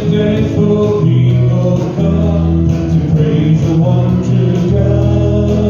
Faithful people come to praise the one true God.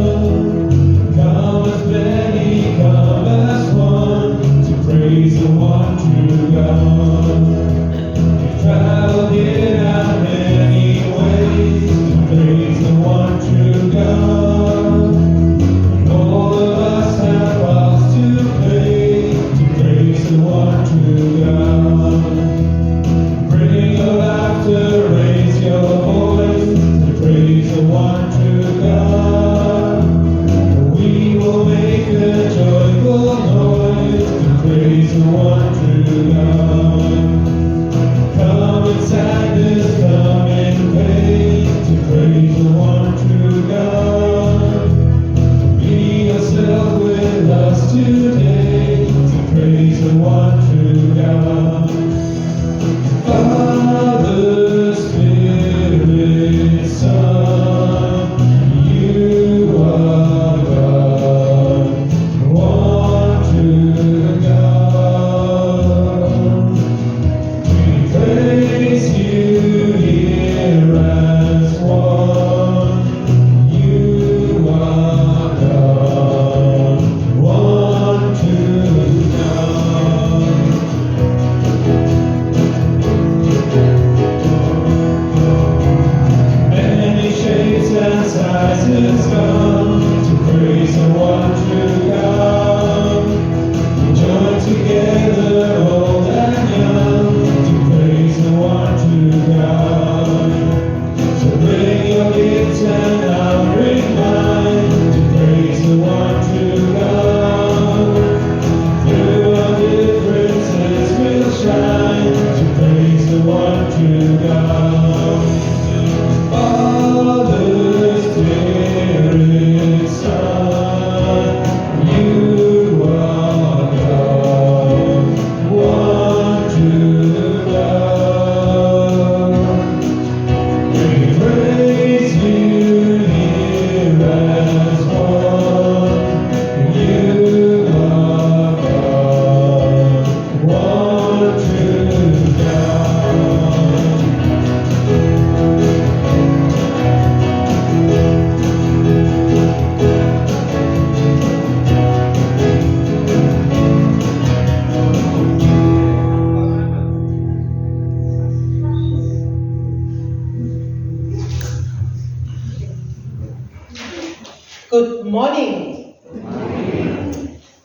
Good morning.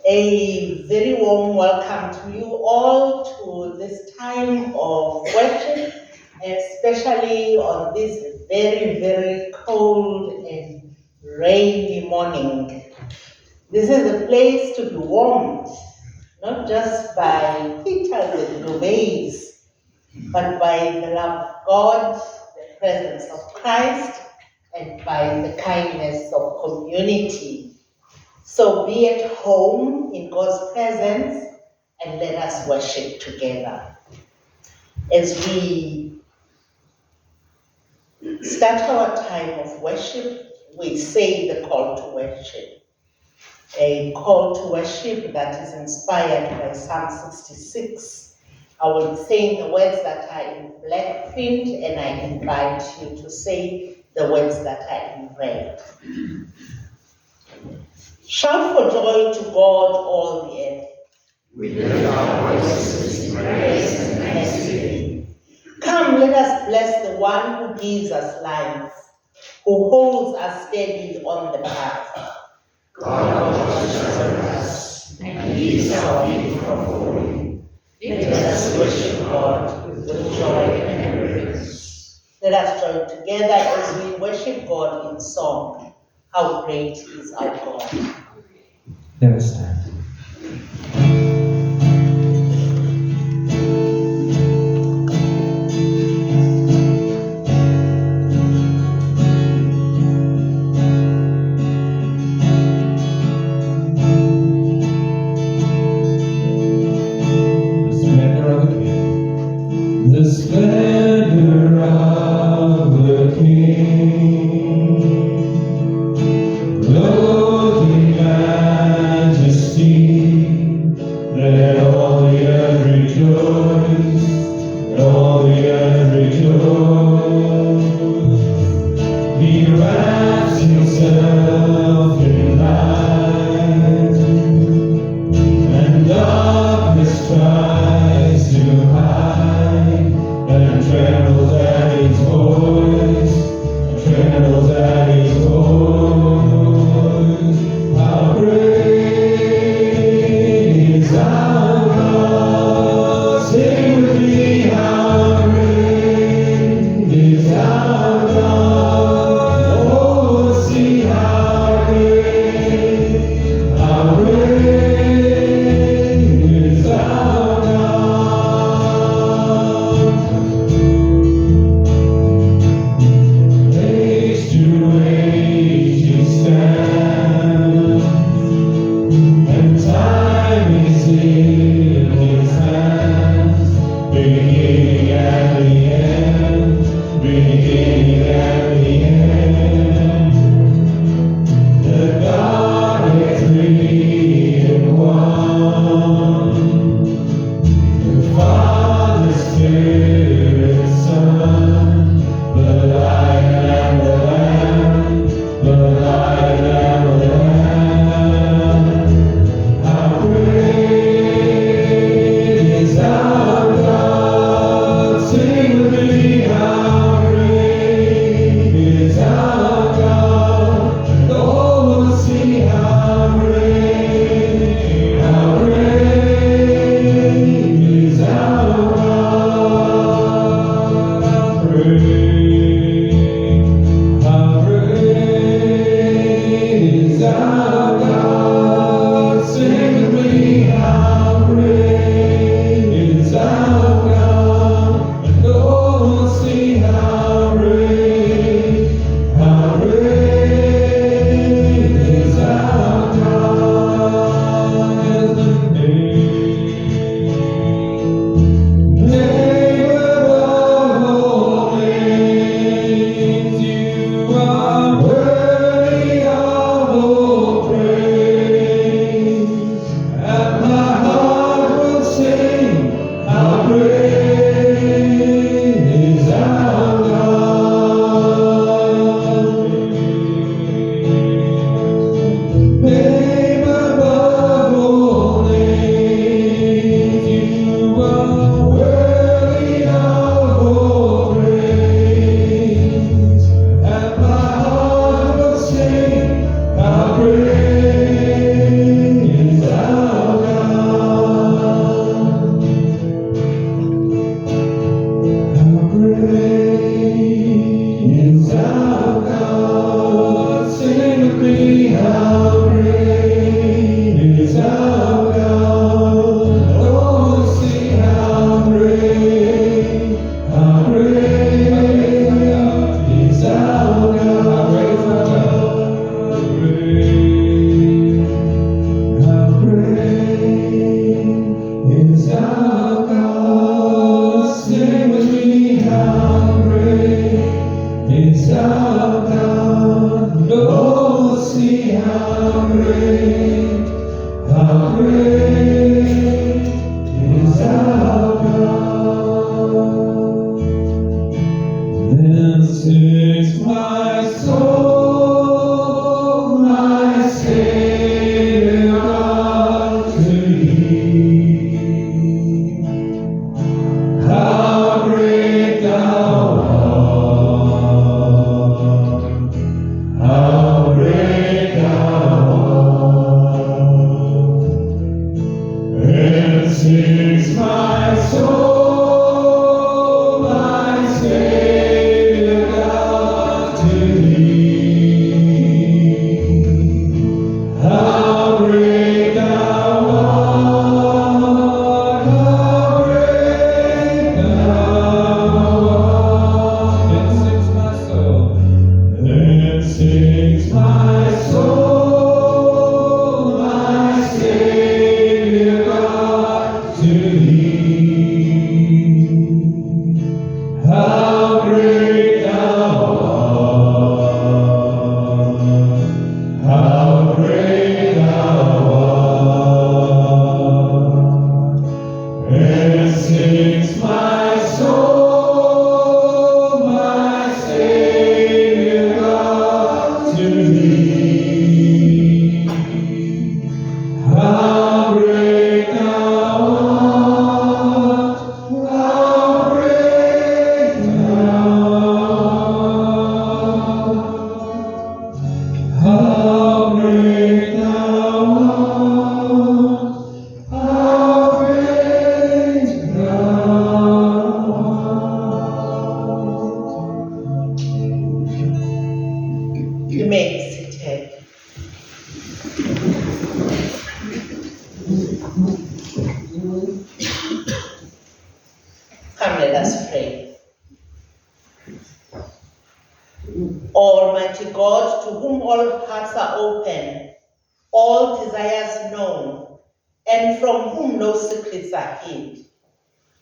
A very warm welcome to you all to this time of worship, especially on this very, very cold and rainy morning. This is a place to be warmed, not just by heaters and duvets, but by the love of God, the presence of Christ, and by the kindness of community. So be at home in God's presence and let us worship together. As we start our time of worship, we say the call to worship. A call to worship that is inspired by Psalm 66. I will say the words that are in black print, and I invite you to say the words that are in red. Shout for joy to God, all the earth. We lift our voices in praise and thanksgiving. Come, let us bless the one who gives us life, who holds us steady on the path. God watches over us and keeps our feet from falling. Let us worship God with joy and reverence. Let us join together as we worship God in song. How great is our God. Let us stand. The splendor of the King, clothed in majesty, let how great thou art, and sings my soul, my Savior God, to thee. How great thou art, how great thou art, how great thou art, how great thou art. You may be seated. Come, let us pray. Almighty God, to whom all hearts are open, all desires known, and from whom no secrets are hid,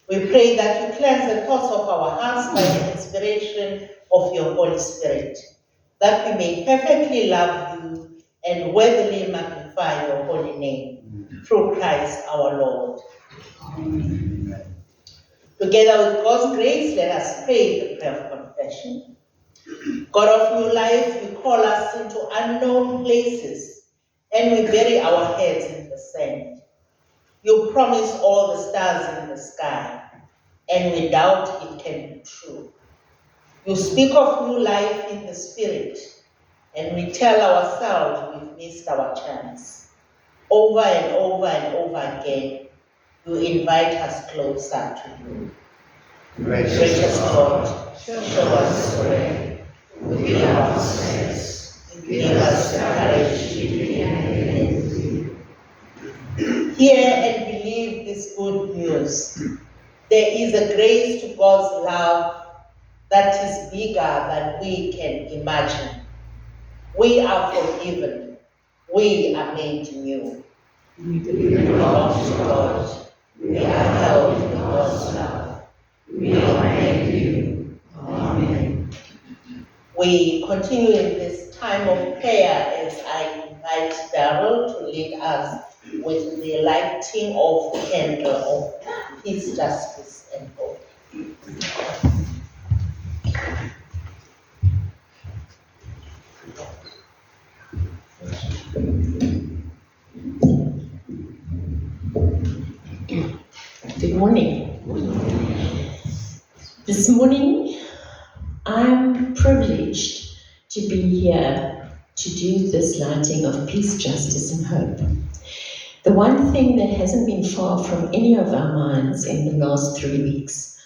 we pray that you cleanse the thoughts of our hearts by the inspiration of your Holy Spirit, that we may perfectly love you and worthily magnify your holy name, through Christ our Lord. Amen. Together with God's grace, let us pray the prayer of confession. God of new life, you call us into unknown places, and we bury our heads in the sand. You promise all the stars in the sky, and we doubt it can be true. You speak of new life in the Spirit, and we tell ourselves we've missed our chance. Over and over and over again, you invite us closer to you. Gracious God, show us the way. Forgive our sins. Give us the courage to begin with you. Hear and believe this good news. There is a grace to God's love that is bigger than we can imagine. We are forgiven. We are made new. We belong to God. We are held in God's love. We are made new. Amen. We continue in this time of prayer as I invite Darrell to lead us with the lighting of the candle of peace, justice, and hope. Good morning. This morning, I'm privileged to be here to do this lighting of peace, justice, and hope. The one thing that hasn't been far from any of our minds in the last 3 weeks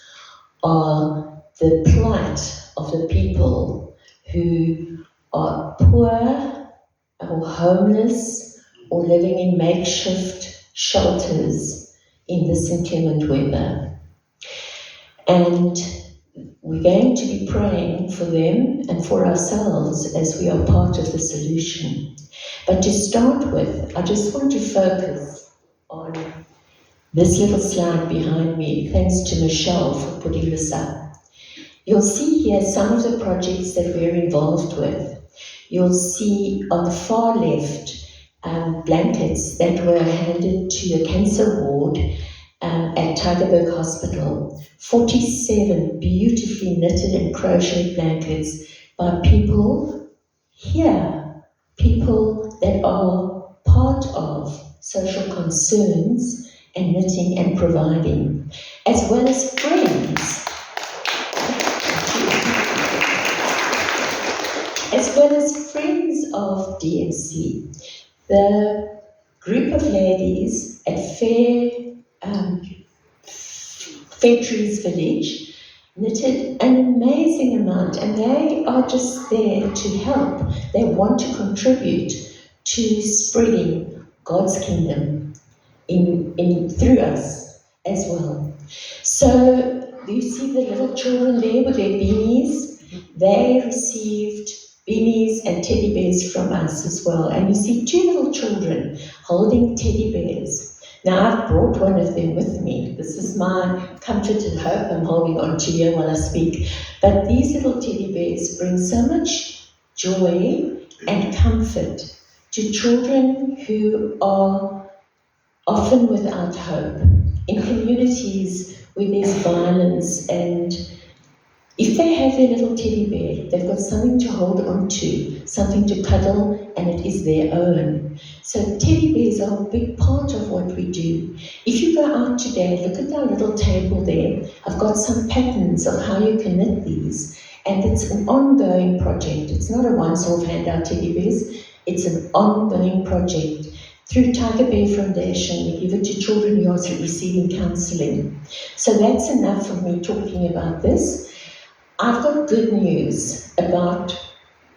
are the plight of the people who are poor or homeless or living in makeshift shelters in this inclement weather. And we're going to be praying for them and for ourselves as we are part of the solution. But to start with, I just want to focus on this little slide behind me. Thanks to Michelle for putting this up. You'll see here some of the projects that we're involved with. You'll see on the far left blankets that were handed to a cancer ward at Tygerberg Hospital. 47 beautifully knitted and crocheted blankets by people here, people that are part of social concerns and knitting and providing, as well as friends. As well as friends of DMC. The group of ladies at Fairtrees Village knitted an amazing amount, and they are just there to help. They want to contribute to spreading God's kingdom in through us as well. So you see the little children there with their beanies. They received beanies and teddy bears from us as well. And you see 2 little children holding teddy bears. Now I've brought one of them with me. This is my comfort and hope I'm holding on to here while I speak. But these little teddy bears bring so much joy and comfort to children who are often without hope, in communities where there's violence, and if they have their little teddy bear, they've got something to hold on to, something to cuddle, and it is their own. So teddy bears are a big part of what we do. If you go out today, look at our little table there. I've got some patterns of how you can knit these, and it's an ongoing project. It's not a once-off handout teddy bears, it's an ongoing project. Through Tiger Bear Foundation, we give it to children who are receiving counselling. So that's enough of me talking about this. I've got good news about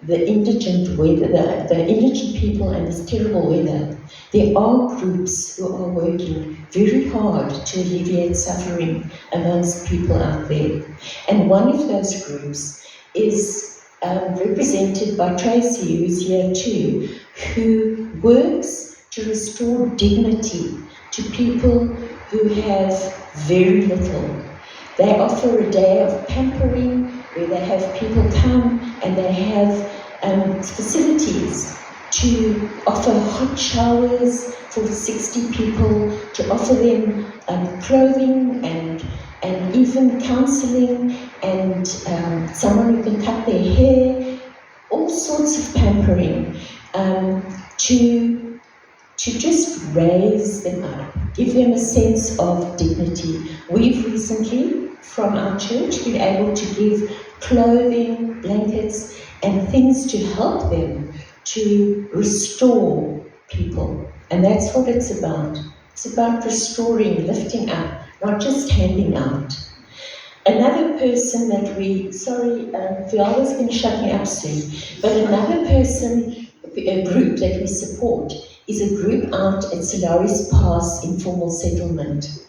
the indigent weather, the indigent people and this terrible weather. There are groups who are working very hard to alleviate suffering amongst people out there. And one of those groups is represented by Tracy, who's here too, who works to restore dignity to people who have very little. They offer a day of pampering where they have people come and they have facilities to offer hot showers for the 60 people, to offer them clothing and even counselling and someone who can cut their hair, all sorts of pampering to just raise them up, give them a sense of dignity. We've recently, from our church, been able to give clothing, blankets, and things to help them to restore people. And that's what it's about. It's about restoring, lifting up, not just handing out. Another person that Viola's going to shut me up soon, but another person, a group that we support, is a group out at Solaris Pass Informal Settlement.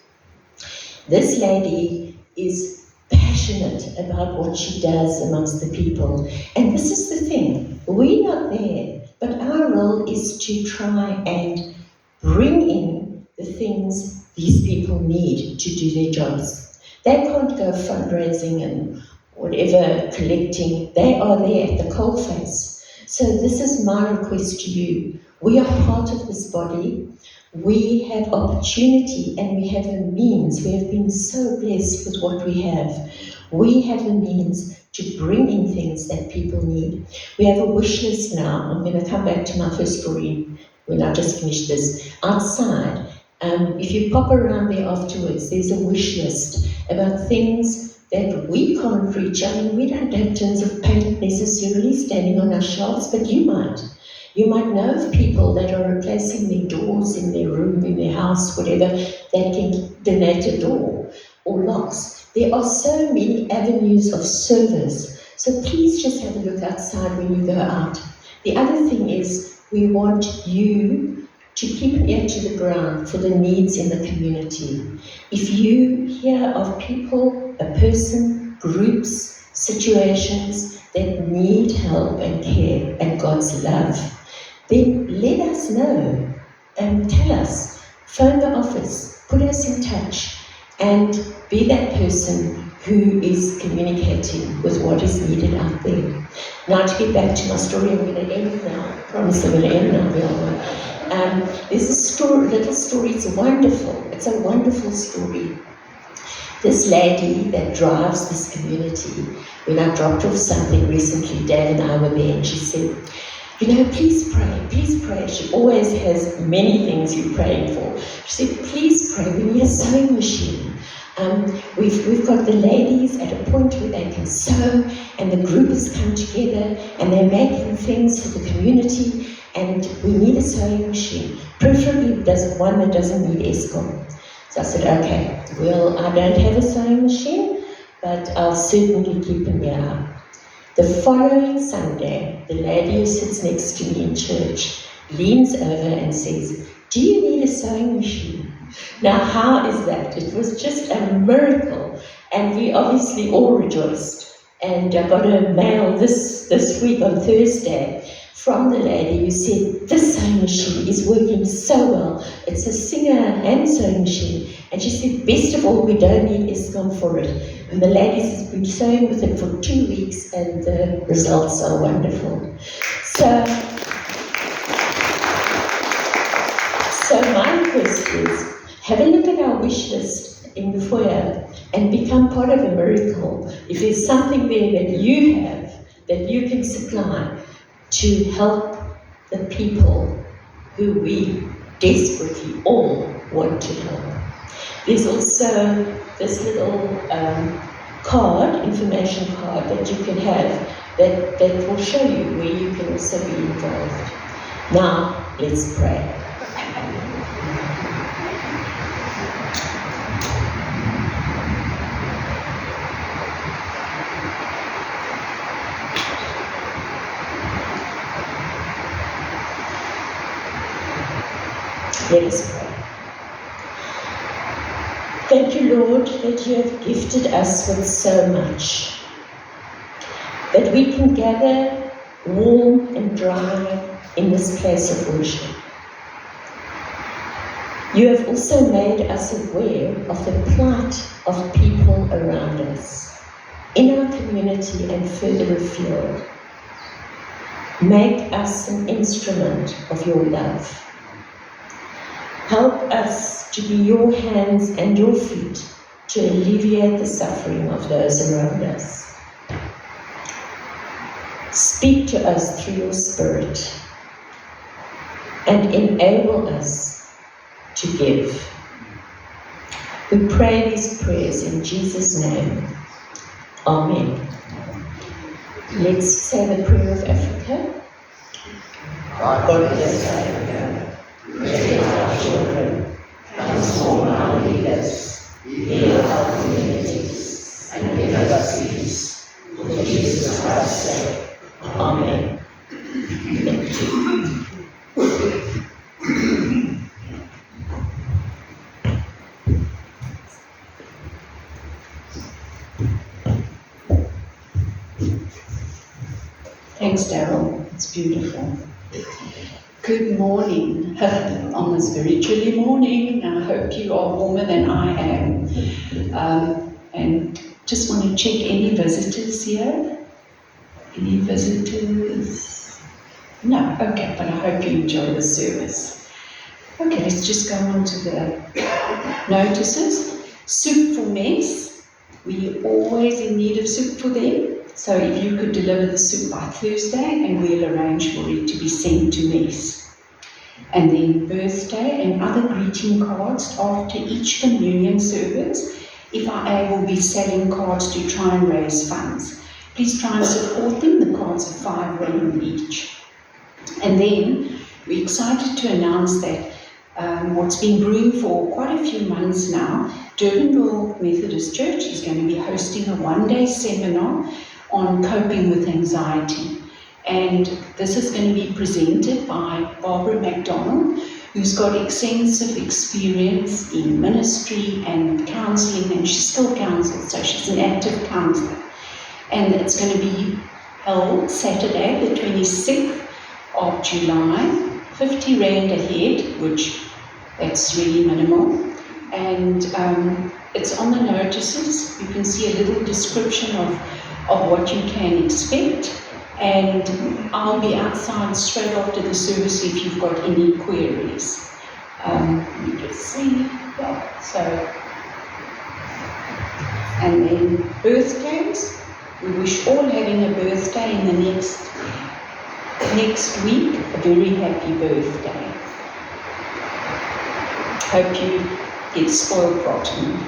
This lady is passionate about what she does amongst the people. And this is the thing, we're not there, but our role is to try and bring in the things these people need to do their jobs. They can't go fundraising and whatever, collecting. They are there at the coalface. So this is my request to you. We are part of this body. We have opportunity and we have a means. We have been so blessed with what we have. We have a means to bring in things that people need. We have a wish list now. I'm going to come back to my first story when I just finished this. Outside, if you pop around there afterwards, there's a wish list about things that we can't reach. I mean, we don't have tins of paint necessarily standing on our shelves, but you might. You might know of people that are replacing their doors in their room, in their house, whatever, that can donate a door or locks. There are so many avenues of service. So please just have a look outside when you go out. The other thing is we want you to keep an ear to the ground for the needs in the community. If you hear of people, a person, groups, situations that need help and care and God's love, then let us know and tell us. Phone the office, put us in touch, and be that person who is communicating with what is needed out there. Now to get back to my story, I'm going to end now. I promise I'm going to end now, Viola. There's a little story, it's a wonderful story. This lady that drives this community, when I dropped off something recently, Dad and I were there, and she said, you know, please pray, please pray. She always has many things you're praying for. She said, please pray, we need a sewing machine. We've got the ladies at a point where they can sew, and the group has come together, and they're making things for the community, and we need a sewing machine. Preferably one that doesn't need Eskom. So I said, okay, well, I don't have a sewing machine, but I'll certainly keep an ear out. The following Sunday, the lady who sits next to me in church leans over and says, do you need a sewing machine? Now, how is that? It was just a miracle, and we obviously all rejoiced. And I got a mail this week on Thursday from the lady who said, this sewing machine is working so well. It's a Singer hand sewing machine. And she said, best of all, we don't need Eskom for it. And the ladies has been sewing with it for 2 weeks, and the results are wonderful. So So my request is, have a look at our wish list in the foyer and become part of a miracle. If there's something there that you have, that you can supply to help the people who we desperately all want to help. There's also this little information card that you can have that will show you where you can also be involved. Now, let's pray. Let us pray. Thank you, Lord, that you have gifted us with so much, that we can gather warm and dry in this place of worship. You have also made us aware of the plight of people around us, in our community and further afield. Make us an instrument of your love. Help us to be your hands and your feet to alleviate the suffering of those around us. Speak to us through your Spirit and enable us to give. We pray these prayers in Jesus' name. Amen. Let's say the prayer of Africa. God bless Africa. Protect our children, transform our leaders, heal our communities, and give us peace. For Jesus Christ's sake. Amen. Thank you. Thanks, Daryl. It's beautiful. Good morning on this very chilly morning. I hope you are warmer than I am. And just want to check any visitors here. Any visitors? No, okay, but I hope you enjoy the service. Okay, let's just go on to the notices. Soup for Mess. We're always in need of soup for them. So if you could deliver the soup by Thursday, and we'll arrange for it to be sent to Mess. And then birthday and other greeting cards after each communion service. If I will be selling cards to try and raise funds. Please try and support them. The cards are R5 each. And then we're excited to announce that what's been brewing for quite a few months now, Durbanville Methodist Church is going to be hosting a one-day seminar on coping with anxiety. And this is going to be presented by Barbara McDonald, who's got extensive experience in ministry and counselling, and she still counsels, so she's an active counsellor. And it's going to be held Saturday, the 26th of July, 50 Rand a head, which that's really minimal. And it's on the notices. You can see a little description of what you can expect. And I'll be outside straight after the service if you've got any queries. You can see, yeah, so. And then birthdays. We wish all having a birthday in the next week a very happy birthday. Hope you get spoiled rotten.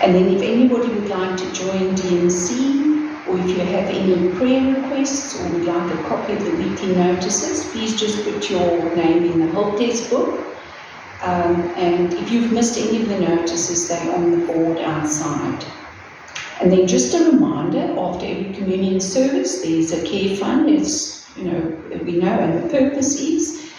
And then if anybody would like to join DMC, or if you have any prayer requests or would like a copy of the weekly notices, please just put your name in the help desk book. And if you've missed any of the notices, they're on the board outside. And then just a reminder, after every communion service, there's a care fund, as we know, and the purpose is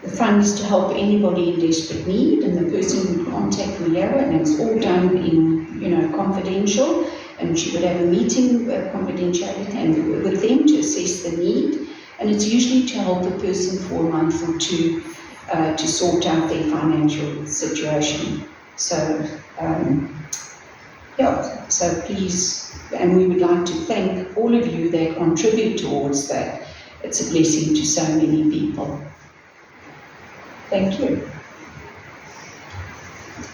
the fund is to help anybody in desperate need, and the person would contact Leora, and it's all done in, confidential. And she would have a meeting, confidentiality, and with them to assess the need. And it's usually to help the person for a month or two to sort out their financial situation. So, so please, and we would like to thank all of you that contribute towards that. It's a blessing to so many people. Thank you.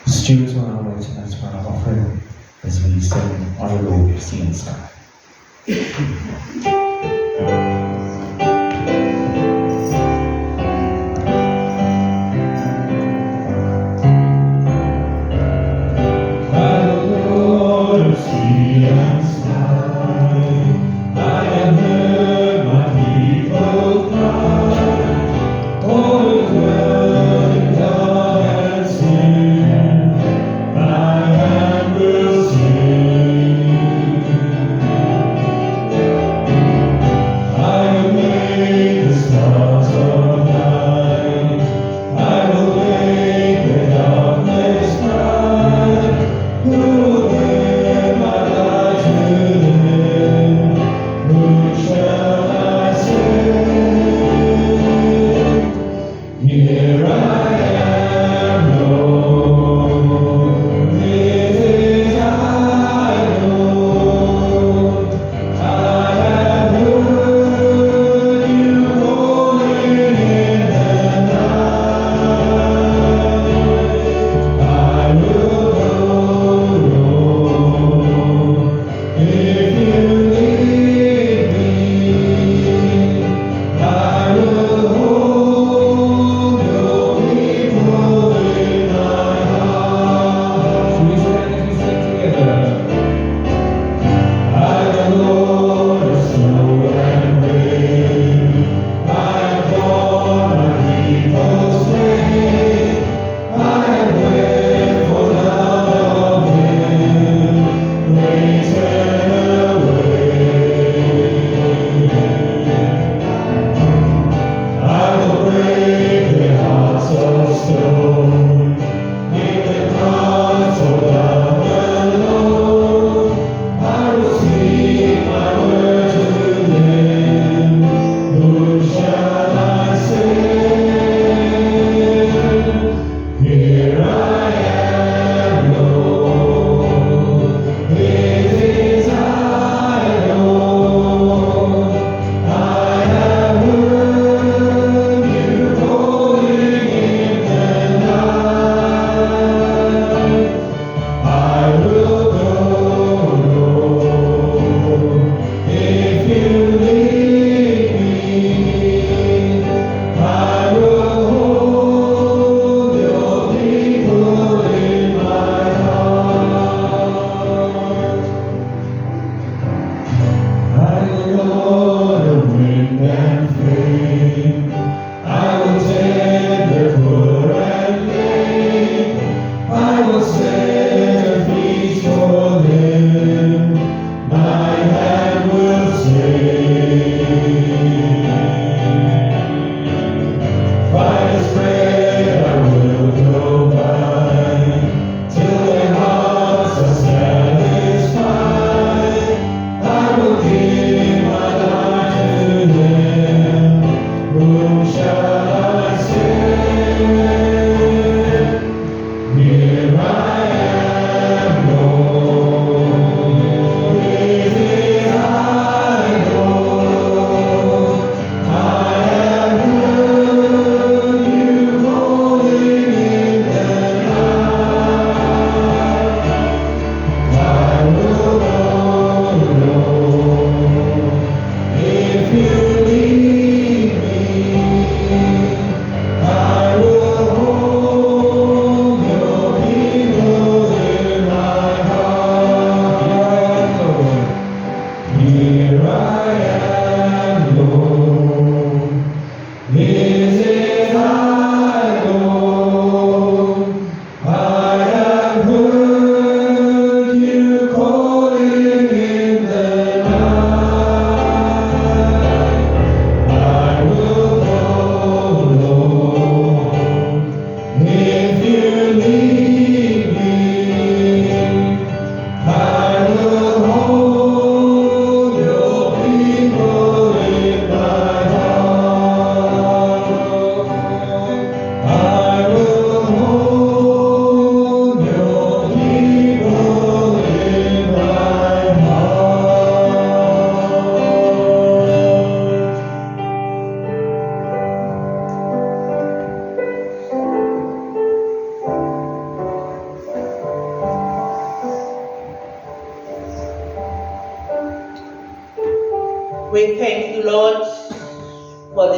Stewards will now wait as for our offering as we sing Our Lord, Sea and Sky. Our Lord, sea and sky, I have heard my people cry. Oh, dwell in God and sing, my hand will sing.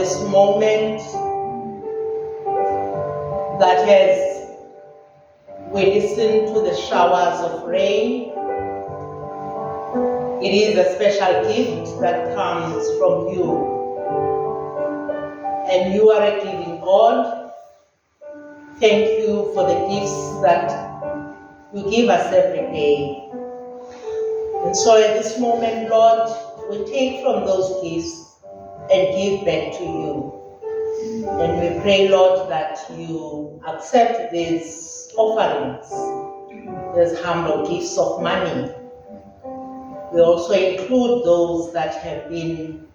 this moment that as we listen to the showers of rain, it is a special gift that comes from you. And you are a giving God. Thank you for the gifts that you give us every day. And so at this moment, Lord, we take from those gifts and give back to you. And we pray, Lord, that you accept these offerings, these humble gifts of money. We also include those that have been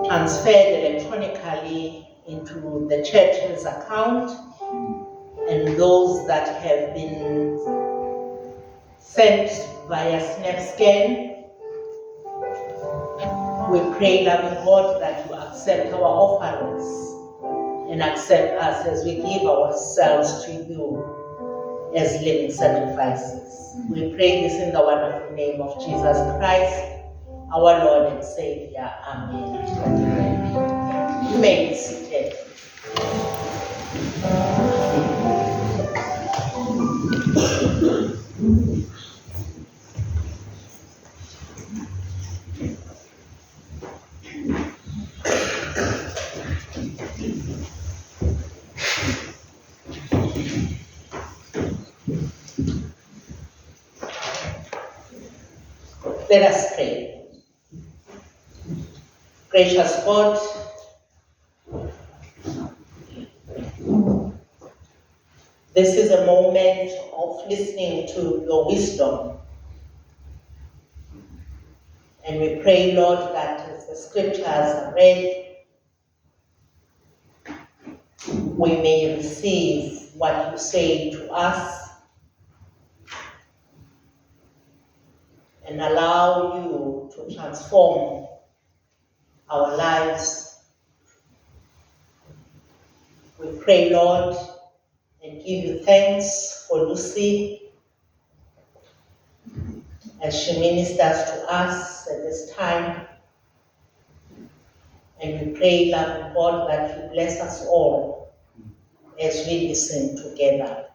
transferred electronically into the church's account and those that have been sent via SnapScan. We pray, loving God, that you accept our offerings and accept us as we give ourselves to you as living sacrifices. We pray this in the wonderful name of Jesus Christ, our Lord and Savior. Amen. You may be seated. Let us pray. Gracious God, this is a moment of listening to your wisdom. And we pray, Lord, that as the scriptures are read, we may receive what you say to us and allow you to transform our lives. We pray, Lord, and give you thanks for Lucy as she ministers to us at this time. And we pray, loving God, that you bless us all as we listen together.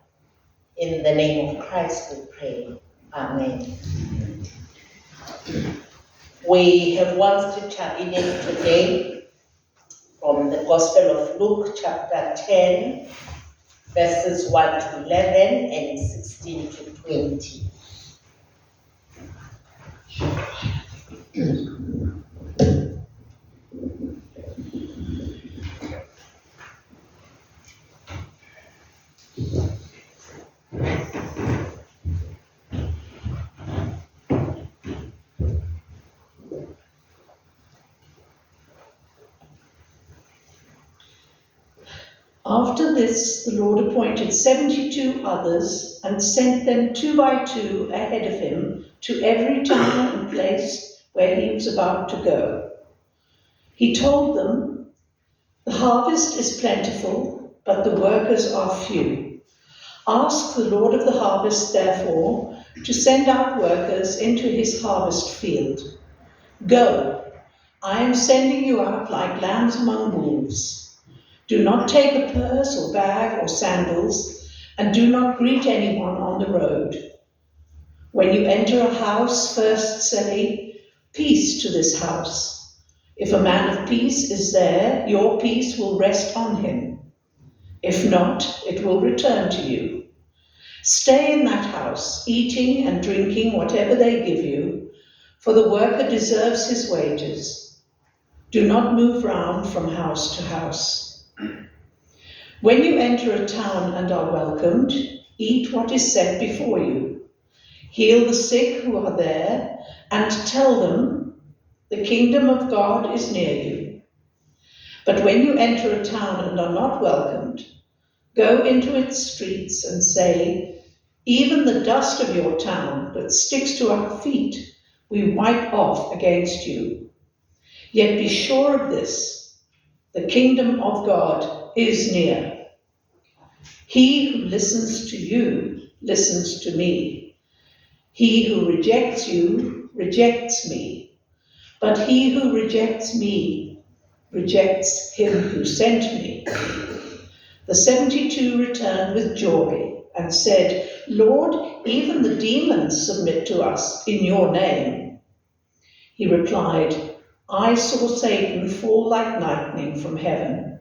In the name of Christ we pray. Amen. We have one scripture reading today from the Gospel of Luke, chapter 10, verses 1 to 11 and 16 to 20. After this, the Lord appointed 72 others and sent them 2 by 2 ahead of him to every town and place where he was about to go. He told them, "The harvest is plentiful, but the workers are few. Ask the Lord of the harvest, therefore, to send out workers into his harvest field. Go, I am sending you out like lambs among wolves. Do not take a purse or bag or sandals, and do not greet anyone on the road. When you enter a house, first say, 'Peace to this house.' If a man of peace is there, your peace will rest on him. If not, it will return to you. Stay in that house, eating and drinking whatever they give you, for the worker deserves his wages. Do not move round from house to house. When you enter a town and are welcomed, eat what is set before you. Heal the sick who are there, and tell them, 'The kingdom of God is near you.' But when you enter a town and are not welcomed, go into its streets and say, 'Even the dust of your town that sticks to our feet, we wipe off against you.' Yet be sure of this, the kingdom of God is near. He who listens to you listens to me. He who rejects you rejects me. But he who rejects me rejects him who sent me. The 72 returned with joy and said, Lord, even the demons submit to us in your name. He replied, I saw Satan fall like lightning from heaven.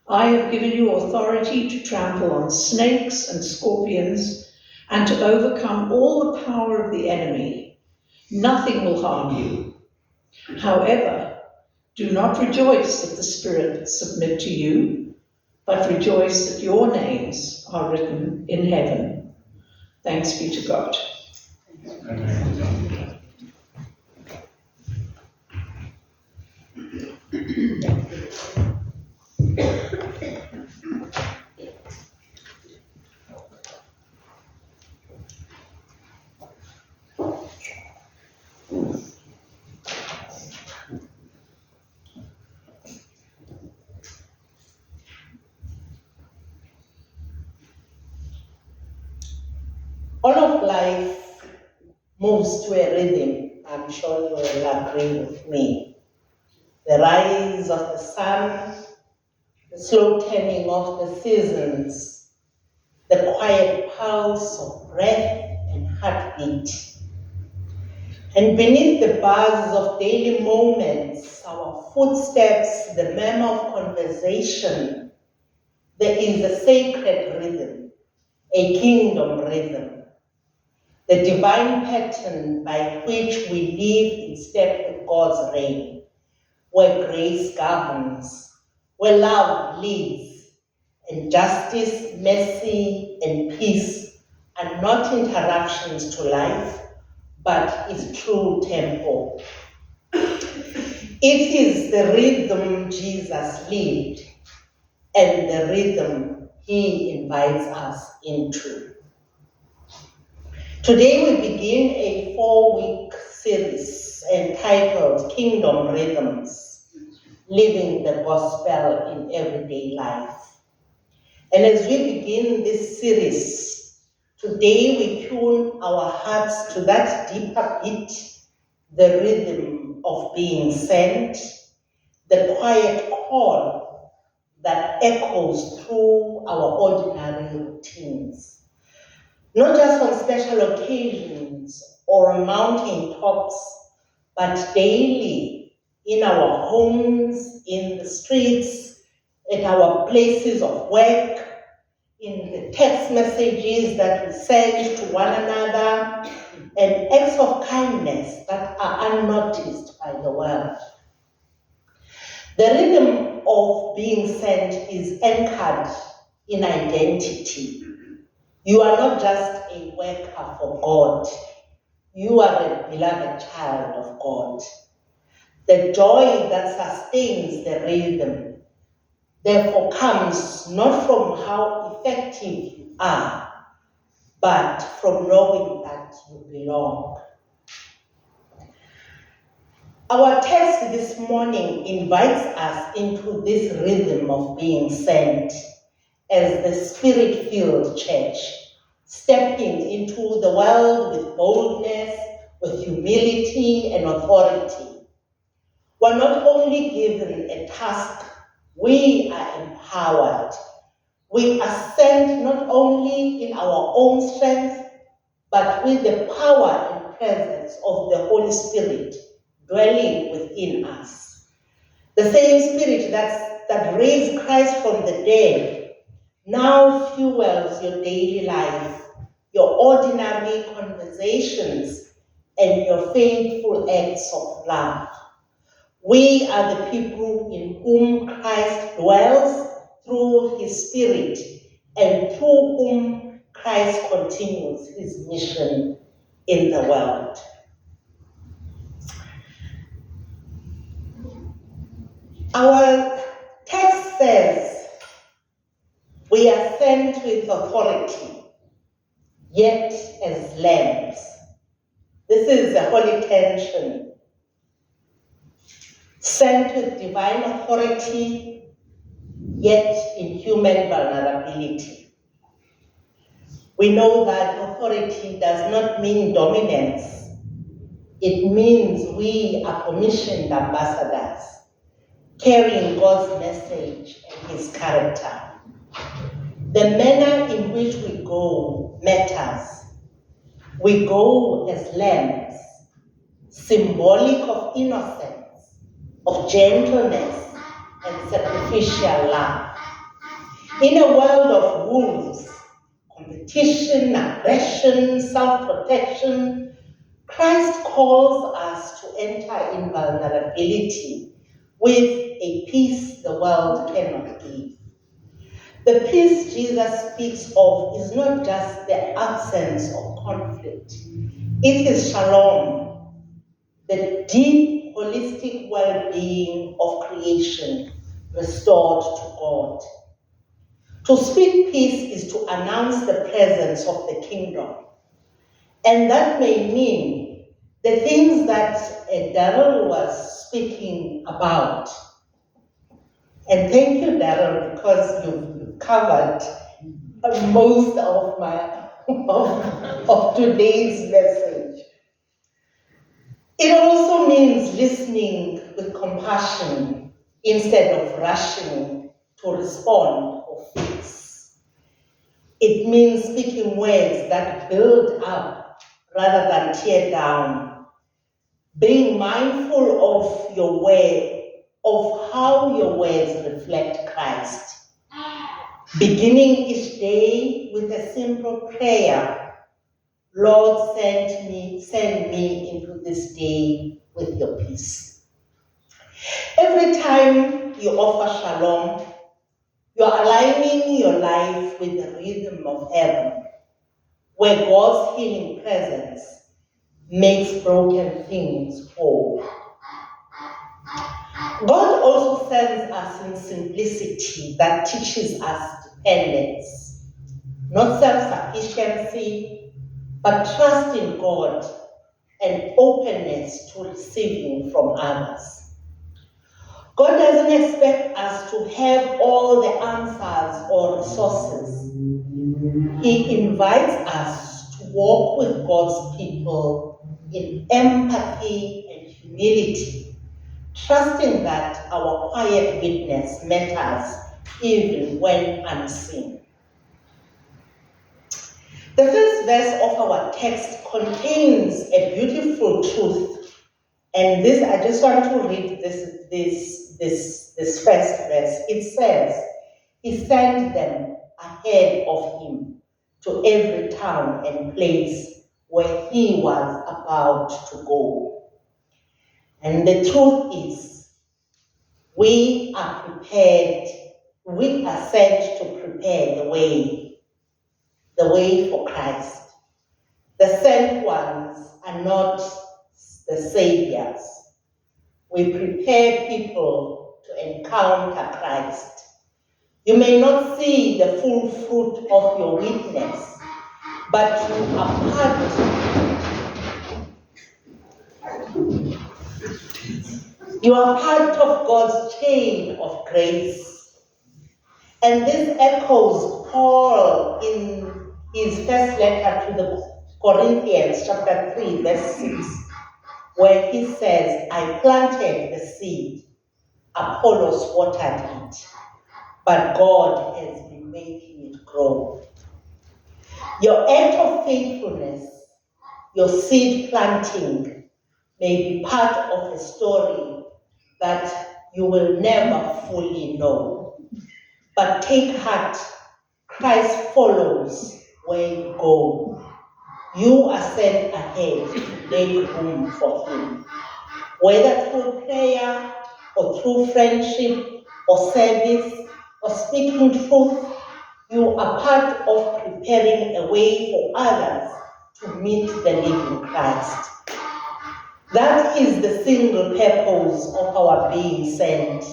I have given you authority to trample on snakes and scorpions and to overcome all the power of the enemy. Nothing will harm you. However, do not rejoice that the spirits submit to you, but rejoice that your names are written in heaven. Thanks be to God. All of life moves to a rhythm. I'm sure you will agree with me. The rise of the sun, the slow turning of the seasons, the quiet pulse of breath and heartbeat. And beneath the buzz of daily moments, our footsteps, the murmur of conversation, there is a sacred rhythm, a kingdom rhythm, the divine pattern by which we live in step with God's reign, where grace governs, where love leads, and justice, mercy, and peace are not interruptions to life, but its true tempo. It is the rhythm Jesus lived and the rhythm he invites us into. Today we begin a 4-week series entitled Kingdom Rhythms, Living the Gospel in Everyday Life. And as we begin this series, today we tune our hearts to that deeper beat, the rhythm of being sent, the quiet call that echoes through our ordinary routines. Not just on special occasions or on mountain tops, but daily in our homes, in the streets, at our places of work, in the text messages that we send to one another, and acts of kindness that are unnoticed by the world. The rhythm of being sent is anchored in identity. You are not just a worker for God. You are a beloved child of God. The joy that sustains the rhythm, therefore, comes not from how effective you are, but from knowing that you belong. Our text this morning invites us into this rhythm of being sent as the Spirit-filled church, stepping into the world with boldness, with humility and authority. We're not only given a task, we are empowered. We are sent not only in our own strength, but with the power and presence of the Holy Spirit dwelling within us. The same Spirit that raised Christ from the dead now fuels your daily life, your ordinary conversations, and your faithful acts of love. We are the people in whom Christ dwells through his Spirit, and through whom Christ continues his mission in the world. Our text says, we are sent with authority, yet as lambs. This is a holy tension. Sent with divine authority, yet in human vulnerability. We know that authority does not mean dominance. It means we are commissioned ambassadors. carrying God's message and His character. The manner in which we go matters. We go as lambs, symbolic of innocence, of gentleness, and sacrificial love. In a world of wolves, competition, aggression, self-protection, Christ calls us to enter in vulnerability with a peace the world cannot give. The peace Jesus speaks of is not just the absence of conflict. It is shalom, the deep, holistic well-being of creation restored to God. To speak peace is to announce the presence of the kingdom. And that may mean the things that Daryl was speaking about. And thank you, Daryl, because you've covered most of of today's message. It also means listening with compassion instead of rushing to respond or fix. It means speaking words that build up rather than tear down. Being mindful of your way, of how your words reflect Christ. Beginning each day with a simple prayer. Lord, send me into this day with your peace. Every time you offer shalom, you're aligning your life with the rhythm of heaven, where God's healing presence makes broken things whole. God also sends us in simplicity that teaches us dependence, not self-sufficiency, but trust in God and openness to receiving from others. God doesn't expect us to have all the answers or resources. He invites us to walk with God's people in empathy and humility, trusting that our quiet witness matters even when unseen. The first verse of our text contains a beautiful truth, and this I just want to read this first verse. It says, He sent them ahead of Him to every town and place where He was about to go. And the truth is, we are prepared, we are sent to prepare the way for Christ. The sent ones are not the saviors. We prepare people to encounter Christ. You may not see the full fruit of your witness, but you are part of God's chain of grace. And this echoes Paul in his first letter to the Corinthians, chapter 3, verse 6, where he says, I planted the seed, Apollos watered it, but God has been making it grow. Your act of faithfulness, your seed planting, may be part of a story that you will never fully know. But take heart, Christ follows where you go. You are sent ahead to make room for Him. Whether through prayer or through friendship or service or speaking truth, you are part of preparing a way for others to meet the living Christ. That is the single purpose of our being sent,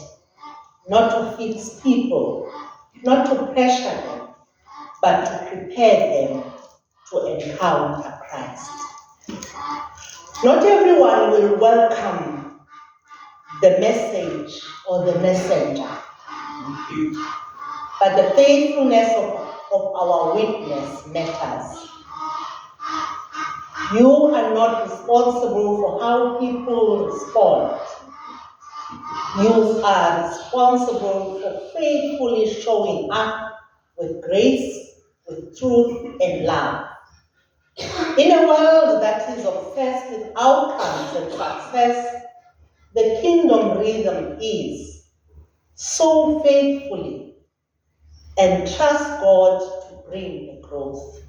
not to fix people, not to pressure them, but to prepare them to encounter Christ. Not everyone will welcome the message or the messenger, but the faithfulness of our witness matters. You are not responsible for how people respond. You are responsible for faithfully showing up with grace, with truth, and love. In a world that is obsessed with outcomes and success, the kingdom rhythm is sow faithfully and trust God to bring the growth.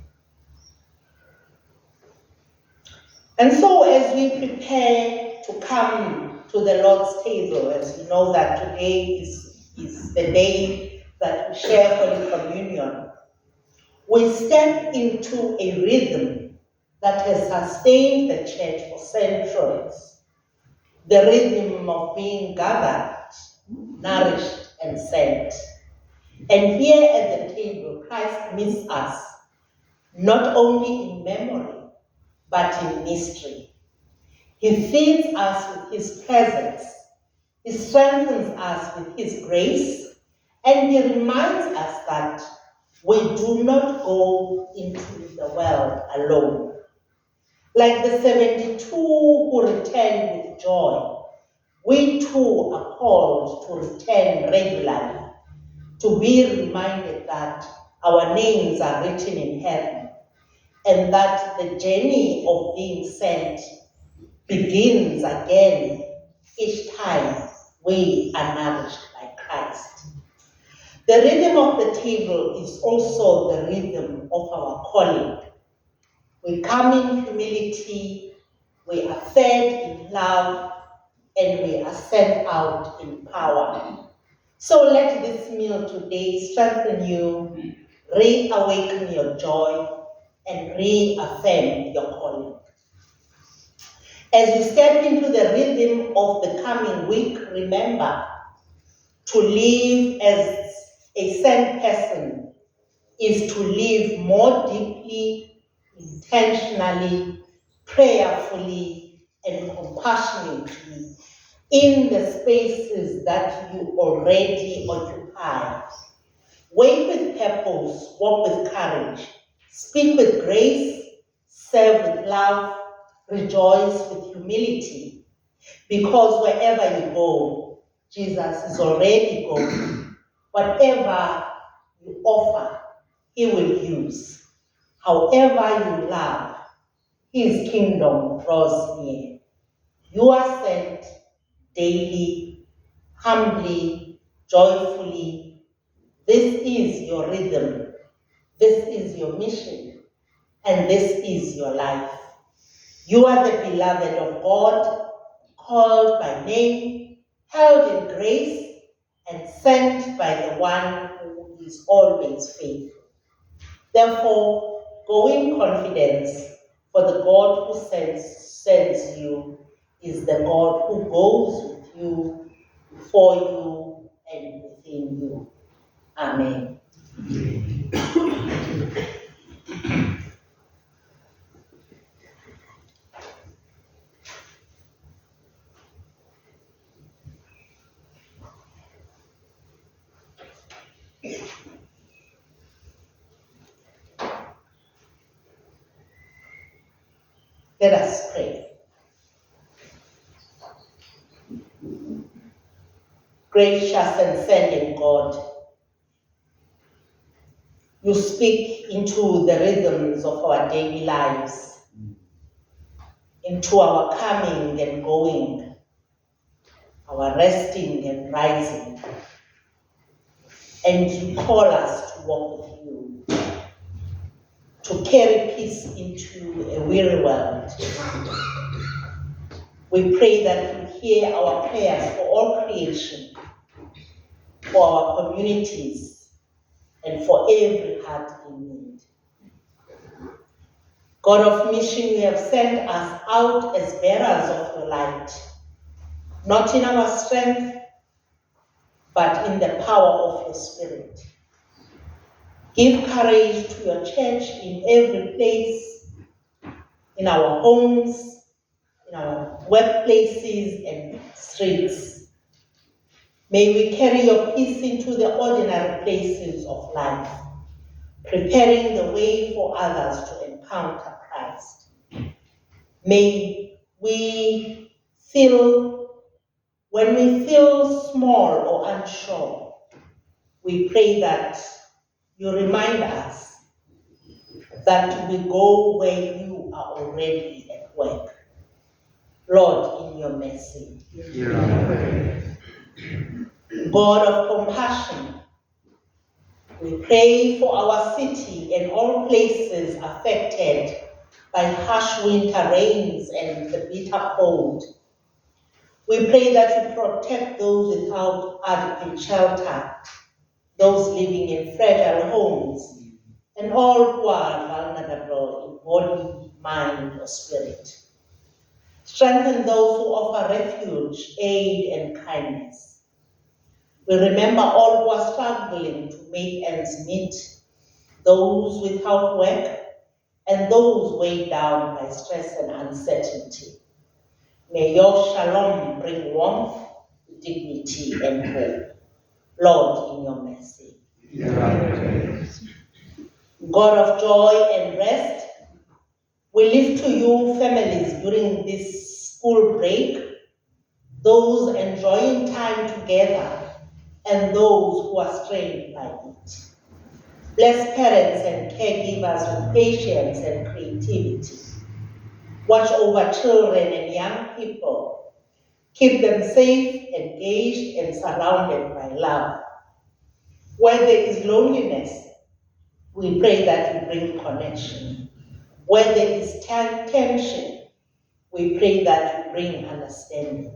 And so as we prepare to come to the Lord's table, as you know that today is the day that we share Holy Communion, we step into a rhythm that has sustained the church for centuries. The rhythm of being gathered, nourished, and sent. And here at the table, Christ meets us, not only in memory, but in mystery. He feeds us with his presence, he strengthens us with his grace, and he reminds us that we do not go into the world alone. Like the 72 who returned with joy, we too are called to return regularly, to be reminded that our names are written in heaven, and that the journey of being sent begins again each time we are nourished by Christ. The rhythm of the table is also the rhythm of our calling. We come in humility, we are fed in love, and we are sent out in power. So let this meal today strengthen you, reawaken your joy, and reaffirm your calling. As you step into the rhythm of the coming week, remember to live as a sent person is to live more deeply, intentionally, prayerfully, and compassionately in the spaces that you already occupy. Wake with purpose, walk with courage, speak with grace, serve with love, rejoice with humility, because wherever you go, Jesus is already going. Whatever you offer, he will use. However you love, his kingdom draws near. You are sent daily, humbly, joyfully. This is your rhythm. This is your mission. And this is your life. You are the beloved of God, called by name, held in grace, and sent by the one who is always faithful. Therefore, go in confidence, for the God who sends you is the God who goes with you, for you, and within you. Amen. Let us pray. Gracious and sending God, you speak into the rhythms of our daily lives, into our coming and going, our resting and rising. And you call us to walk with you, to carry peace into a weary world. We pray that you hear our prayers for all creation, for our communities, and for every heart in need. God of mission, you have sent us out as bearers of your light, not in our strength, but in the power of your Spirit. Give courage to your church in every place, in our homes, in our workplaces and streets. May we carry your peace into the ordinary places of life, preparing the way for others to encounter Christ. May we fill When we feel small or unsure, we pray that you remind us that we go where you are already at work. Lord, in your mercy. God of compassion, we pray for our city and all places affected by harsh winter rains and the bitter cold. We pray that you protect those without adequate shelter, those living in fragile homes, and all who are vulnerable in body, mind, or spirit. Strengthen those who offer refuge, aid, and kindness. We remember all who are struggling to make ends meet, those without work, and those weighed down by stress and uncertainty. May your shalom bring warmth, dignity, and hope. Lord, in your mercy. God of joy and rest, we lift to you families during this school break, those enjoying time together, and those who are strained by it. Bless parents and caregivers with patience and creativity. Watch over children and young people. Keep them safe, engaged, and surrounded by love. Where there is loneliness, we pray that you bring connection. Where there is tension, we pray that you bring understanding.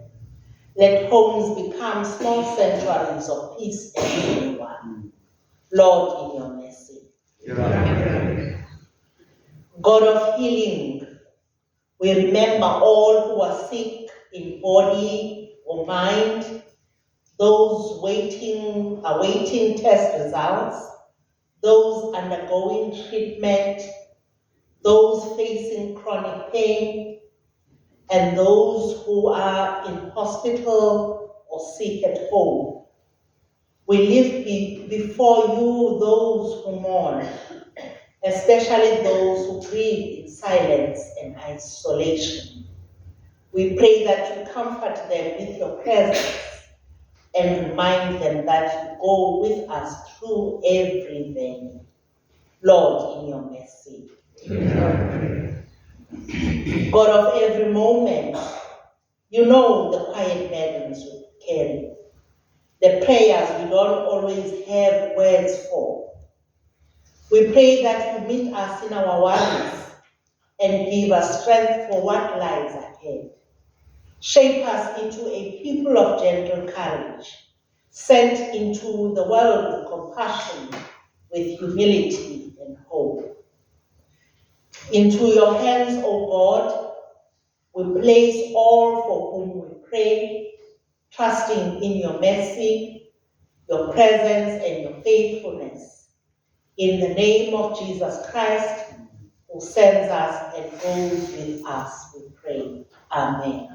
Let homes become small sanctuaries of peace and everyone. Lord, in your mercy. God of healing, we remember all who are sick in body or mind, those awaiting test results, those undergoing treatment, those facing chronic pain, and those who are in hospital or sick at home. We lift before you those who mourn, especially those who grieve in silence and isolation. We pray that you comfort them with your presence and remind them that you go with us through everything. Lord, in your mercy. God of every moment, you know the quiet burdens we carry, the prayers we don't always have words for. We pray that you meet us in our worries and give us strength for what lies ahead. Shape us into a people of gentle courage, sent into the world with compassion, with humility and hope. Into your hands, O God, we place all for whom we pray, trusting in your mercy, your presence, and your faithfulness. In the name of Jesus Christ, who sends us and goes with us, we pray. Amen.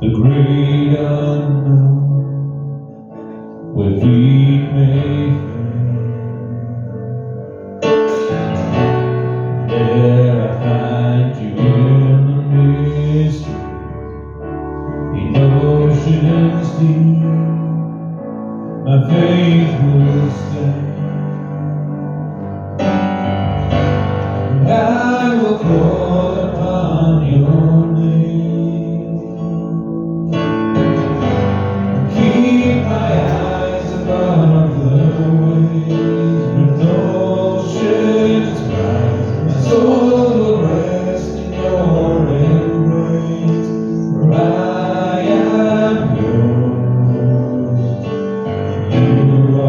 The great unknown, where feet may fail. There I find you in the mystery, in oceans deep. My faith will stand. I will call upon your name. Keep my eyes above the waves. When oceans rise, my soul will rest in your embrace. For I am yours, and you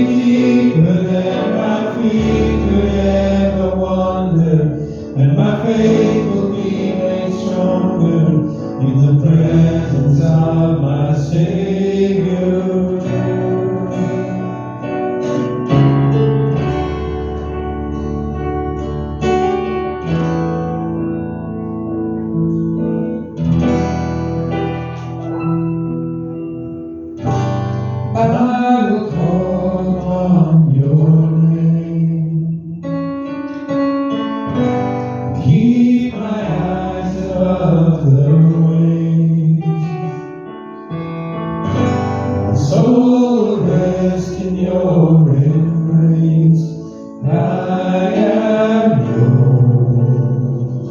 deeper than my feet could ever wander, and my faith will be made stronger in the presence of my Savior. I will call upon your name. Keep my eyes above the waves. My soul will rest in your embrace. I am yours,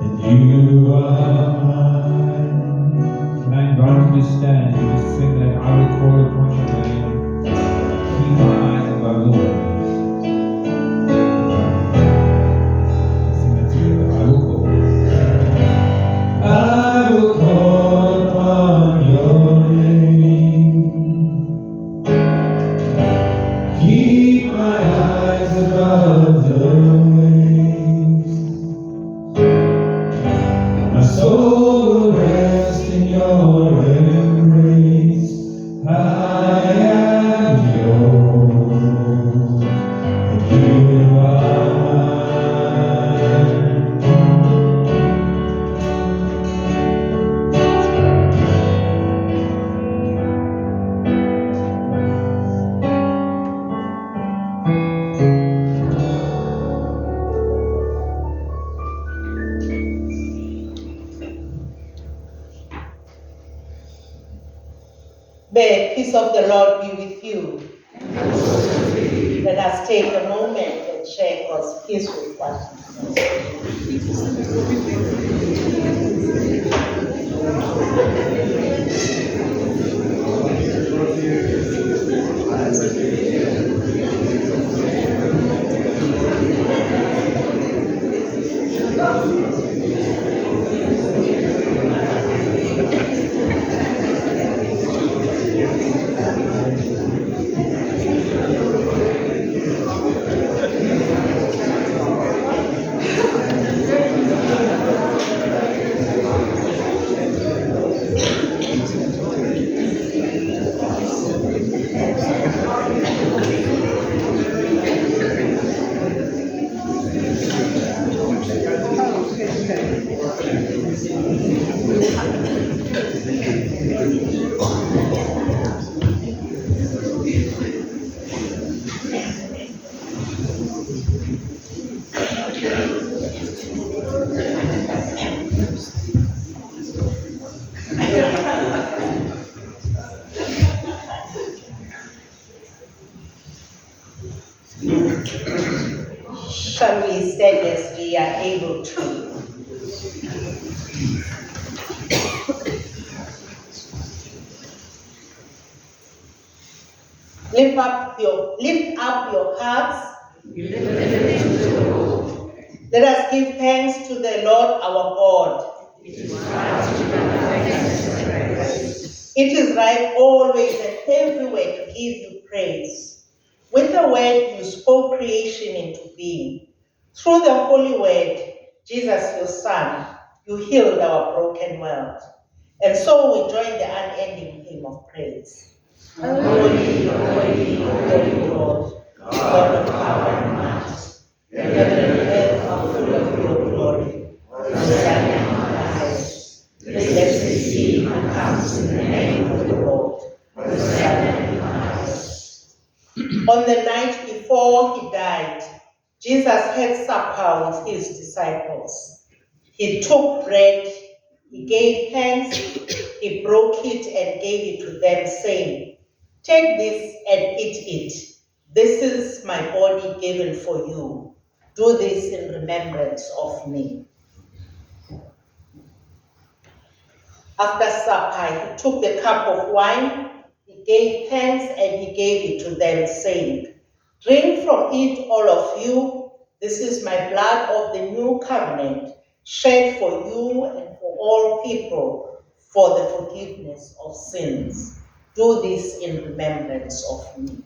and you are mine. Can I invite you to stand and just sing that I will call upon your name? Keep my eyes above the waves. Sing that together. I will call. I will call upon your name. Keep my eyes above the waves. My soul will rest in your embrace. I am yours, and you are mine. May the peace of the Lord be with you. Let us take a moment and share God's peace with one another. Shall we stand as we are able to? Lift up your hearts. Let us give thanks to the Lord our God. It is right always and everywhere to give you praise. With the word you spoke creation into being. Through the holy word, Jesus your Son, you healed our broken world. And so we join the unending hymn of praise. Holy, holy, holy Lord, God of power and might, heaven and earth are full of your glory. Hosanna in the highest. Blessed is he who comes in the name of the Lord. Hosanna in the highest. On the night before he died, Jesus had supper with his disciples. He took bread, he gave thanks, he broke it and gave it to them, saying, "Take this and eat it. This is my body given for you. Do this in remembrance of me." After supper, he took the cup of wine, he gave thanks and he gave it to them, saying, "Drink from it, all of you. This is my blood of the new covenant, shed for you and for all people for the forgiveness of sins. Do this in remembrance of me."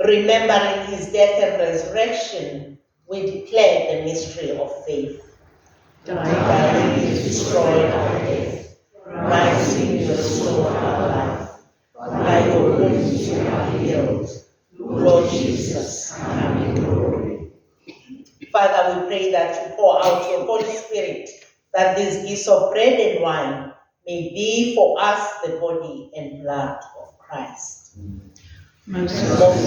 Remembering his death and resurrection, we declare the mystery of faith. Dying is destroyed our death, rising you restore our life. By your wounds we are healed. Lord Jesus, come in glory. Father, we pray that you pour out your Holy Spirit, that these gifts of bread and wine may be for us the body and blood of Christ. Most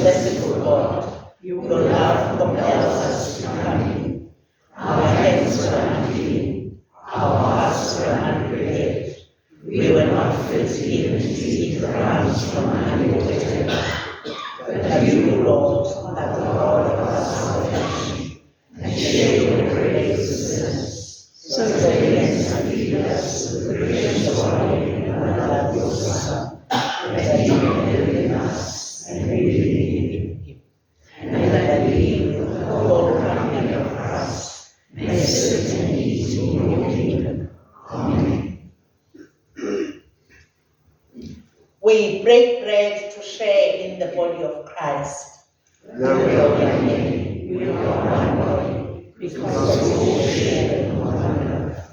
blessed God, your love compels us to come in. Our hands were unclean, our hearts were unprepared. We were not fit even to eat crumbs from unlimited table. But you, Lord, are the God of our salvation, and share your grace with sinners, so that you can feed us with the precious body and blood of your Son, that you may live in us and we believe in him, and that we, with the whole company of Christ, may sit and eat in your kingdom. Amen. We break bread to share in the body of Christ. We are many, we are one body, because we all share in one another.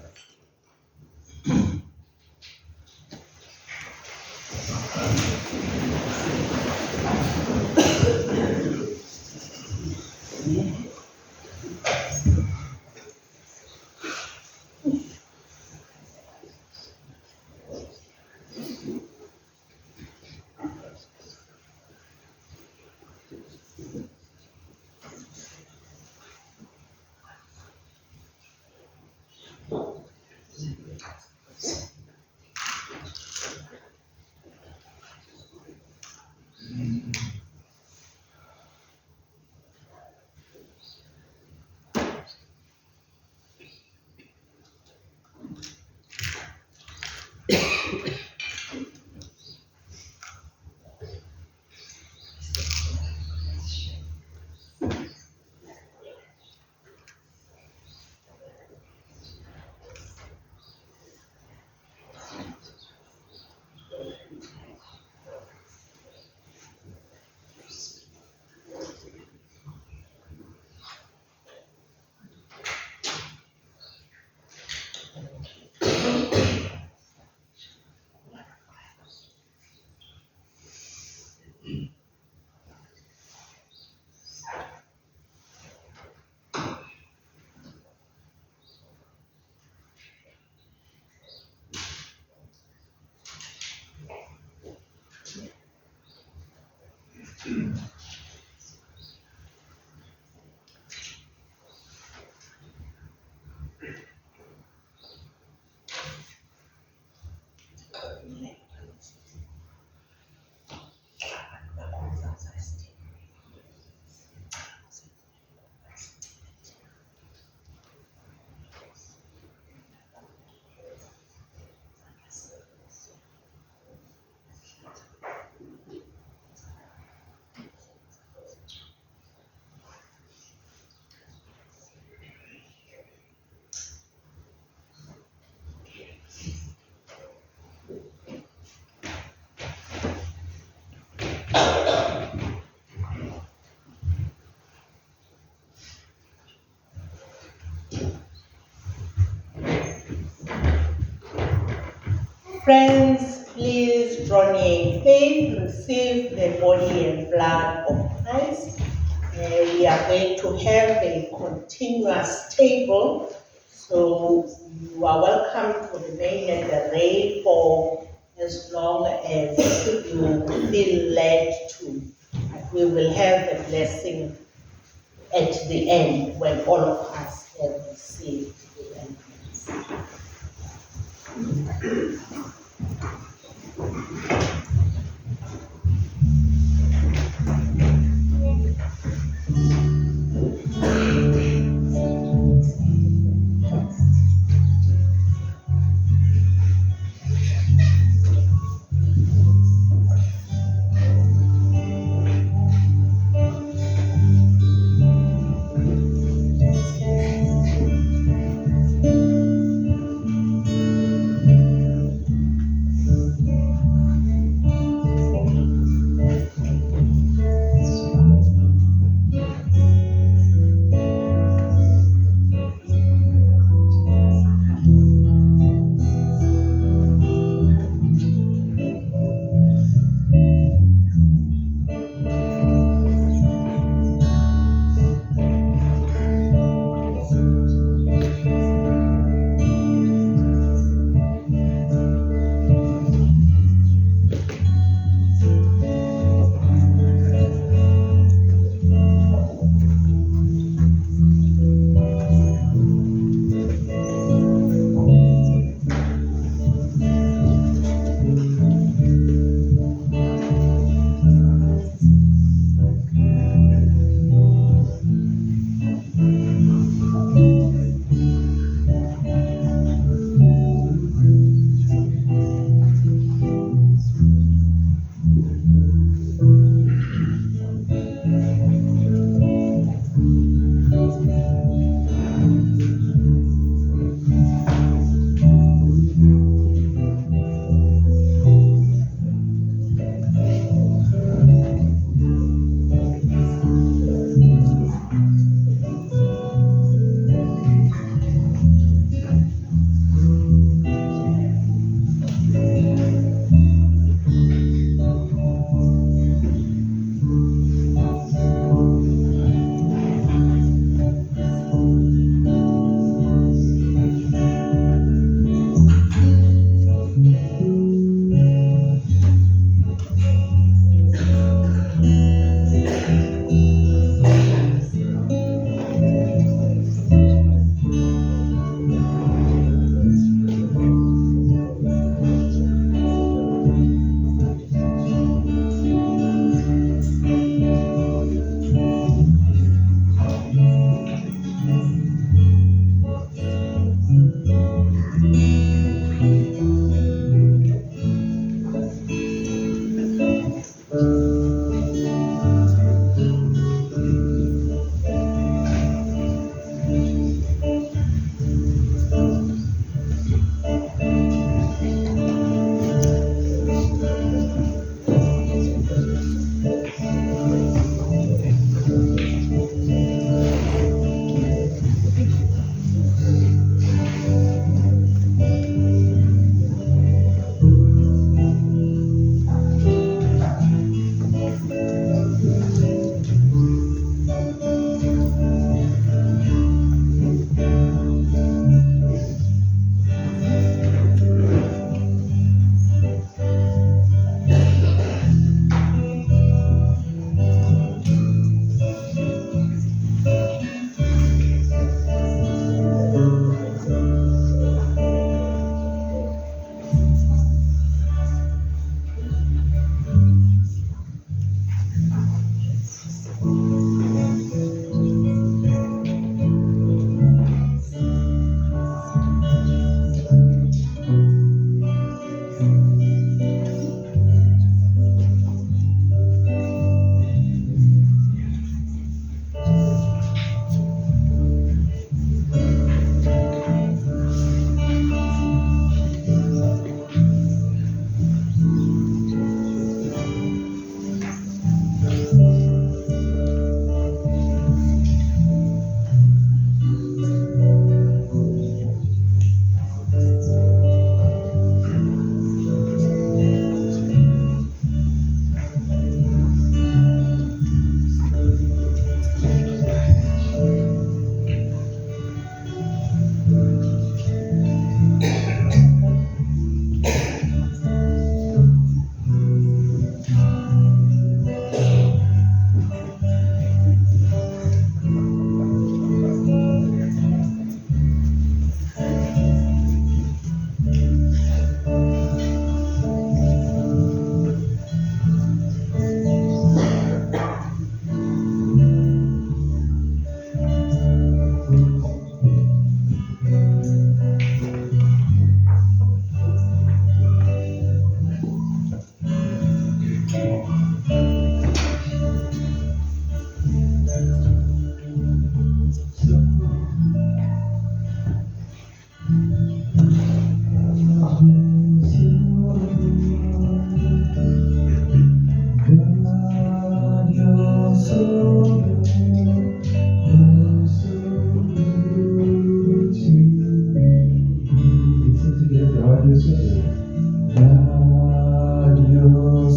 Friends, please join me in faith, receive the body and blood of Christ. We are going to have a continuous table, so you are welcome to remain at the rail for as long as you feel led to. We will have the blessing at the end when all of us have received the elements.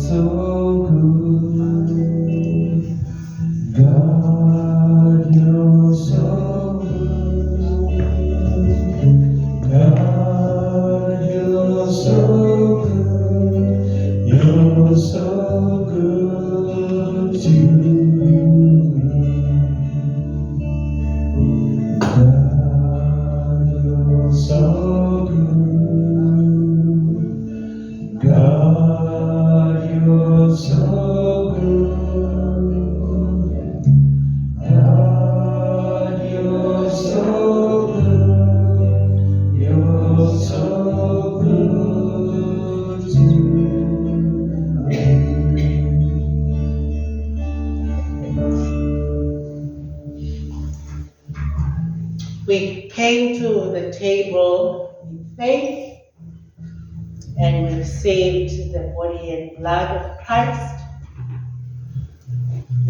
so good. God, you're so good. God, you're so good. You're so good to me. God, you're so good. God, you're so good. God, you're so good. You're so good to me. We came to the table in faith and we received the body and blood of Christ,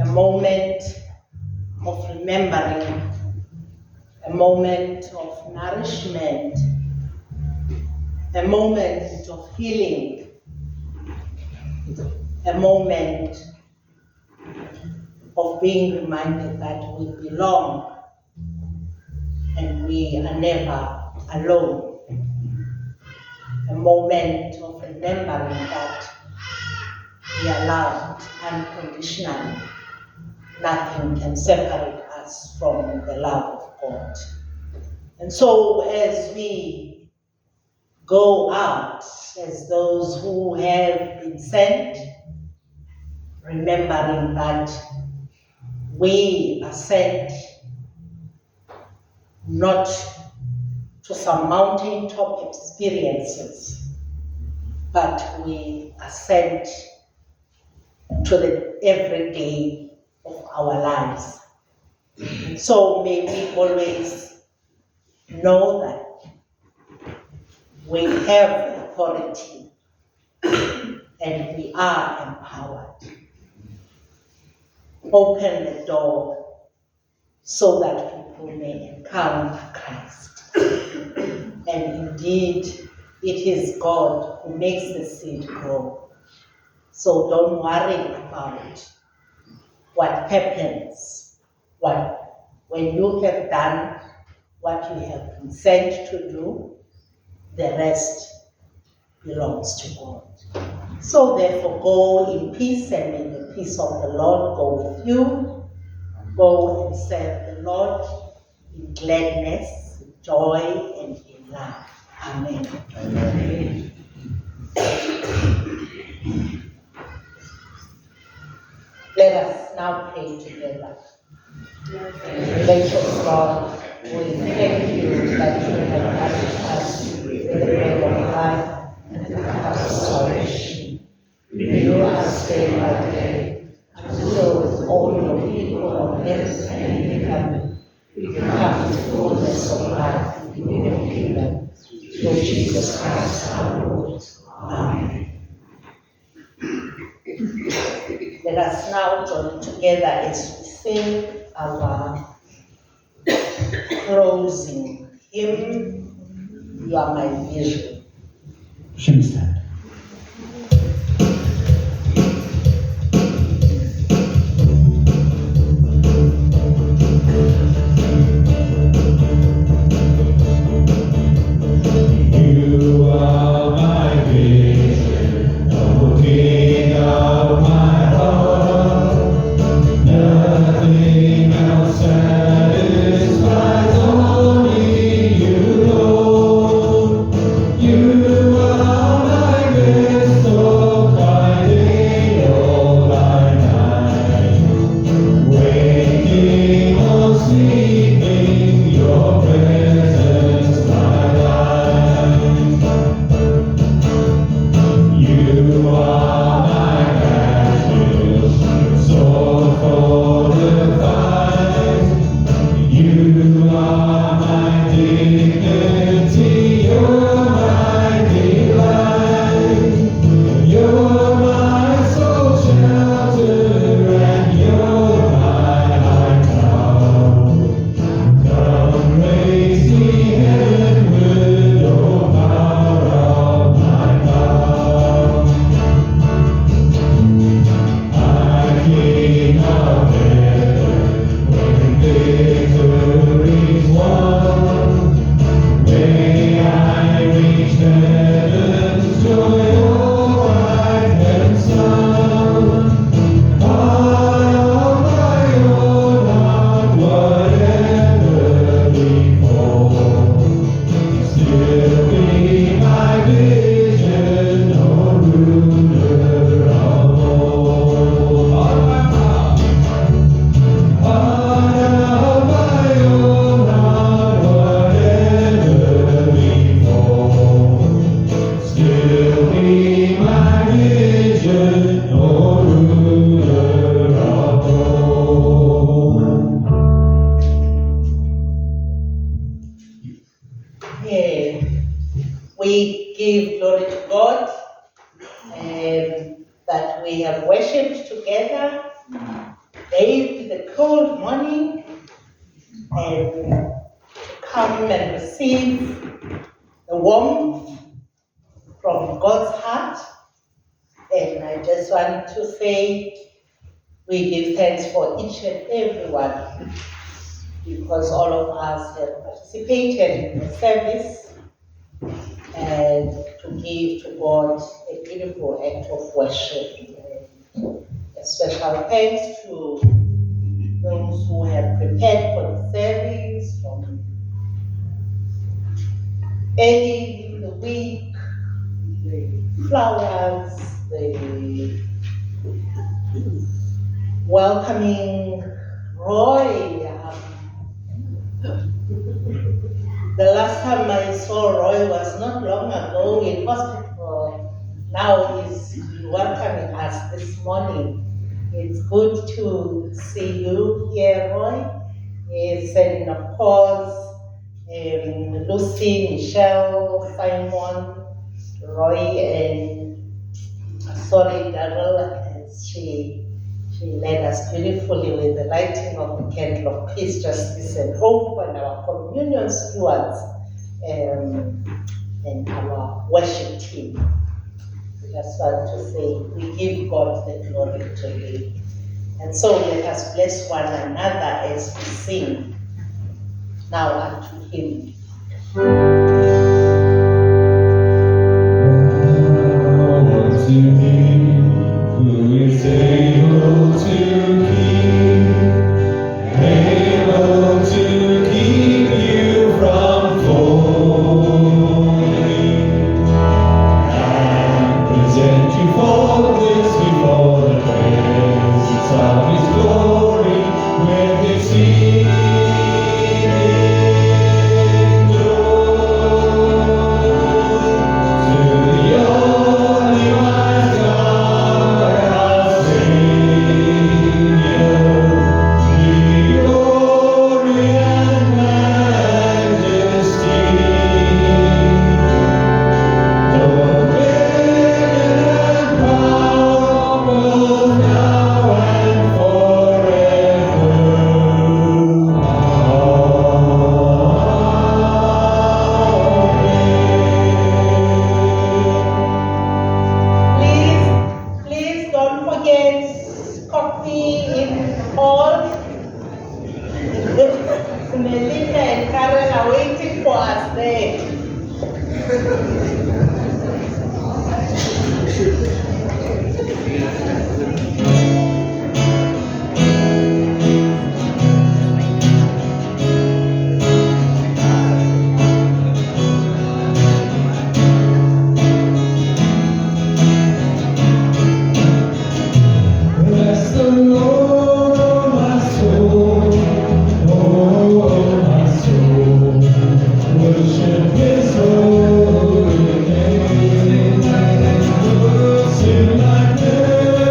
a moment of remembering, a moment of nourishment, a moment of healing, a moment of being reminded that we belong and we are never alone. A moment of remembering that we are loved unconditionally. Nothing can separate us from the love of God. And so as we go out, as those who have been sent, remembering that we are sent not to some mountaintop experiences, but we are sent to the everyday of our lives. And so may we always know that we have authority and we are empowered. Open the door so that people may encounter Christ. And indeed, it is God who makes the seed grow. So don't worry about what happens, when you have done what you have been sent to do, the rest belongs to God. So therefore go in peace, and may the peace of the Lord go with you. Go and serve the Lord in gladness, in joy, and in love. Amen. Amen. Let us now pray together. Gracious God, we thank you that you have nourished us with the bread of life and the cup of salvation. Renew us day by day, until with all your people on earth and in heaven, we come to fullness of life in your kingdom. Through Jesus Christ our Lord. Amen. Let us now join together as we sing our closing hymn, You Are My Vision. Should we stand? You are my vision, the king of my heart. Nothing else satisfies, only you, Lord. You are my that we have worshipped together, braved the cold morning, and to come and receive the warmth from God's heart. And I just want to say we give thanks for each and every one, because all of us have participated in the service and to give to God a beautiful act of worship. A special thanks to those who have prepared for the service from early in the week, the flowers, the welcoming Roy. The last time I saw Roy was not long ago in hospital. Now he's welcoming us this morning. It's good to see you here, Roy. Yes, and of course, Lucy, Michelle, Simon, Roy, and sorry, Darrell, as she led us beautifully with the lighting of the candle of peace, justice, and hope, and our communion stewards, and our worship team. I just want to say we give God the glory today. And so let us bless one another as we sing now unto Him. Now unto Him who is able to keep you from falling, and present you faultless before the presence of His glory with exceeding joy. To the only wise God, our Savior, be glory and majesty, dominion and power, both now and forever. Please don't forget coffee in hall. Melinda and Carol are waiting for us there. Bless the Lord, oh my soul, oh my soul, worship His holy name. Sing like never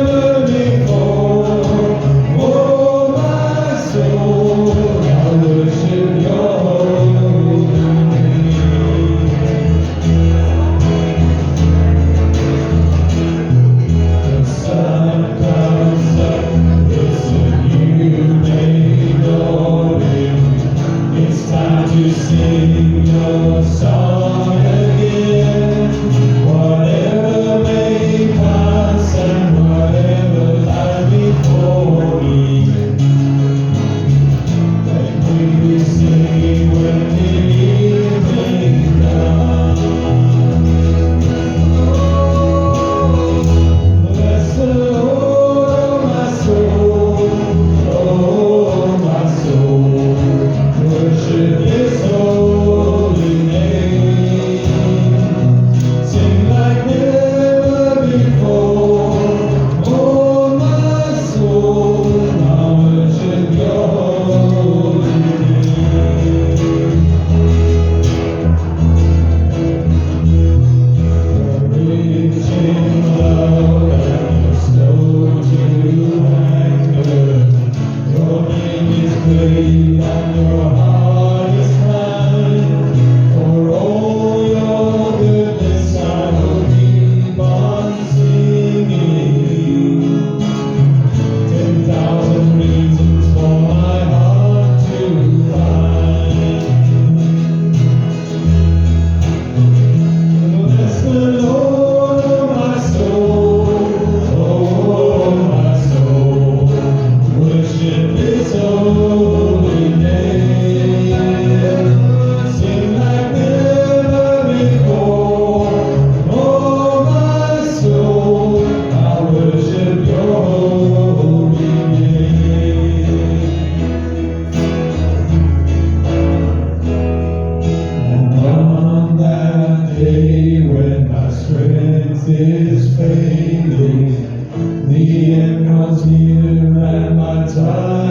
time